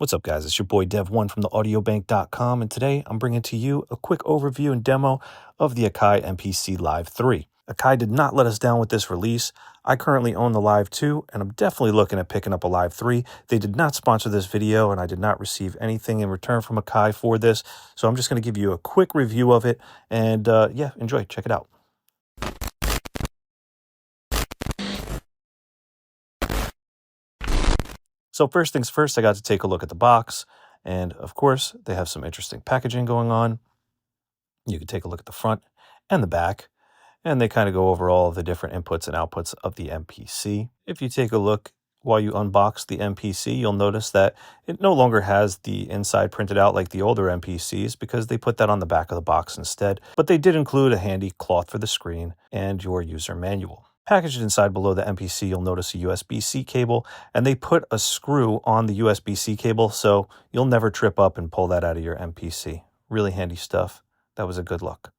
What's up, guys? It's your boy Dev1 from the audiobank.com, and today I'm bringing to you a quick overview and demo of the Akai MPC Live 3. Akai did not let us down with this release. I currently own the Live 2, and I'm definitely looking at picking up a Live 3. They did not sponsor this video, and I did not receive anything in return from Akai for this, so I'm just going to give you a quick review of it, and yeah, enjoy. Check it out. So first things first, I got to take a look at the box, and of course, they have some interesting packaging going on. You can take a look at the front and the back, and they kind of go over all of the different inputs and outputs of the MPC. If you take a look while you unbox the MPC, you'll notice that it no longer has the inside printed out like the older MPCs because they put that on the back of the box instead, but they did include a handy cloth for the screen and your user manual. Packaged inside below the MPC, you'll notice a USB-C cable, and they put a screw on the USB-C cable, so you'll never trip up and pull that out of your MPC. Really handy stuff. That was a good look.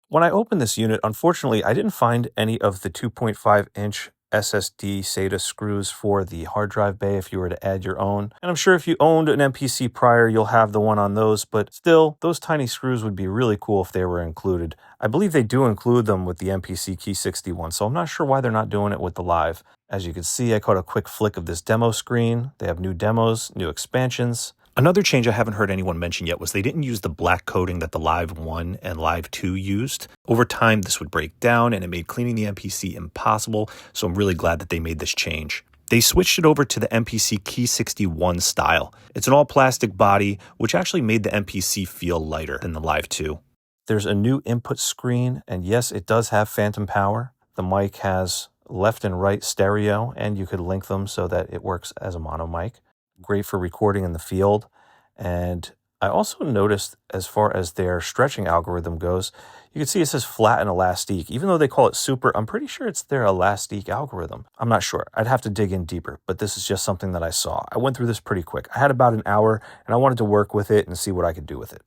When I opened this unit, unfortunately, I didn't find any of the 2.5-inch SSD SATA screws for the hard drive bay if you were to add your own. And I'm sure if you owned an MPC prior, you'll have the one on those, but still, those tiny screws would be really cool if they were included. I believe they do include them with the MPC Key 61, so I'm not sure why they're not doing it with the Live. As you can see, I caught a quick flick of this demo screen. They have new demos, new expansions. Another change I haven't heard anyone mention yet was they didn't use the black coating that the Live 1 and Live 2 used. Over time, this would break down and it made cleaning the MPC impossible, so I'm really glad that they made this change. They switched it over to the MPC Key 61 style. It's an all-plastic body, which actually made the MPC feel lighter than the Live 2. There's a new input screen, and yes, it does have phantom power. The mic has left and right stereo, and you could link them so that it works as a mono mic. Great for recording in the field. And I also noticed, as far as their stretching algorithm goes, you can see it says flat and elastic. Even though they call it super, I'm pretty sure it's their elastic algorithm. I'm not sure. I'd have to dig in deeper, but this is just something that I saw. I went through this pretty quick. I had about an hour, and I wanted to work with it and see what I could do with it.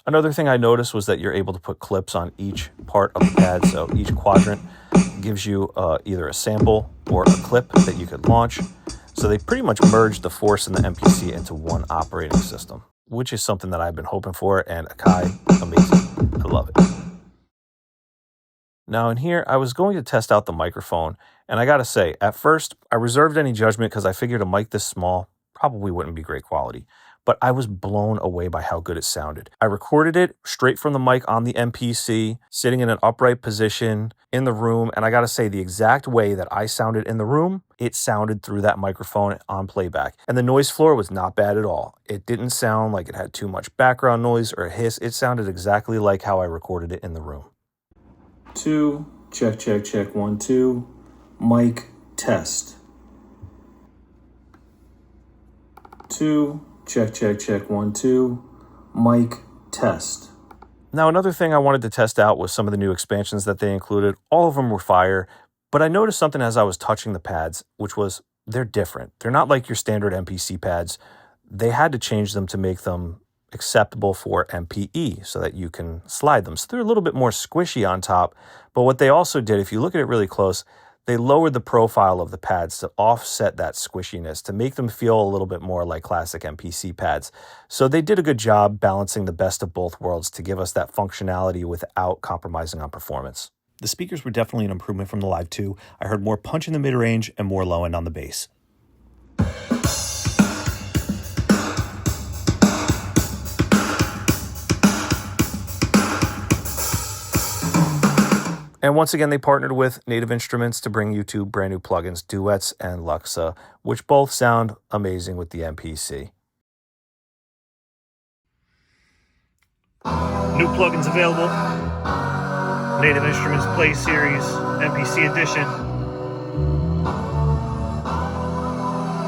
Another thing I noticed was that you're able to put clips on each part of the pad, so each quadrant gives you either a sample or a clip that you could launch. So they pretty much merged the Force and the MPC into one operating system, which is something that I've been hoping for, and Akai, amazing. I love it. Now in here, I was going to test out the microphone, and I gotta say, at first, I reserved any judgment because I figured a mic this small probably wouldn't be great quality. But I was blown away by how good it sounded. I recorded it straight from the mic on the MPC, sitting in an upright position in the room, and I gotta say, the exact way that I sounded in the room, it sounded through that microphone on playback. And the noise floor was not bad at all. It didn't sound like it had too much background noise or hiss. It sounded exactly like how I recorded it in the room. 2, check, check, check, 1, 2, mic test. 2, check, check, check, 1, 2, mic test. Now, another thing I wanted to test out was some of the new expansions that they included. All of them were fire, but I noticed something as I was touching the pads, which was they're different. They're not like your standard MPC pads. They had to change them to make them acceptable for MPE so that you can slide them. So they're a little bit more squishy on top, but what they also did, if you look at it really close, they lowered the profile of the pads to offset that squishiness, to make them feel a little bit more like classic MPC pads. So they did a good job balancing the best of both worlds to give us that functionality without compromising on performance. The speakers were definitely an improvement from the Live 2. I heard more punch in the mid-range and more low end on the bass. And once again, they partnered with Native Instruments to bring you two brand new plugins, Duets and Luxa, which both sound amazing with the MPC. New plugins available. Native Instruments Play Series, MPC Edition.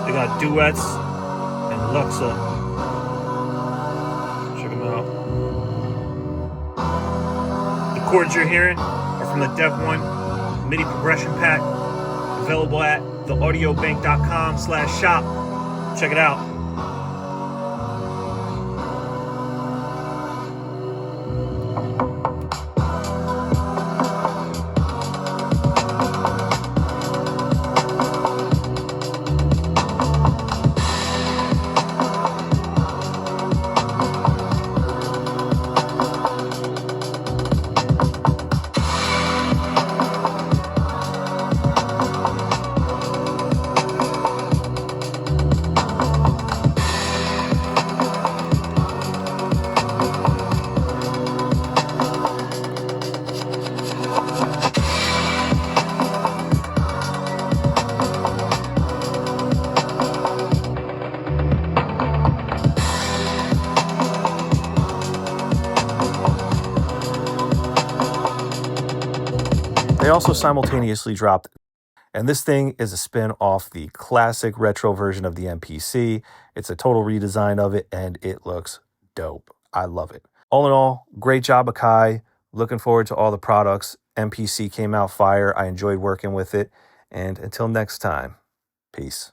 They got Duets and Luxa. Check them out. The chords you're hearing from the Dev1 MIDI progression pack, available at theaudiobank.com/shop. Check it out. They also simultaneously dropped, and this thing is a spin off the classic retro version of the MPC. It's a total redesign of it, and it looks dope. I love it. All in all, great job, Akai. Looking forward to all the products. MPC came out fire. I enjoyed working with it. And until next time, peace.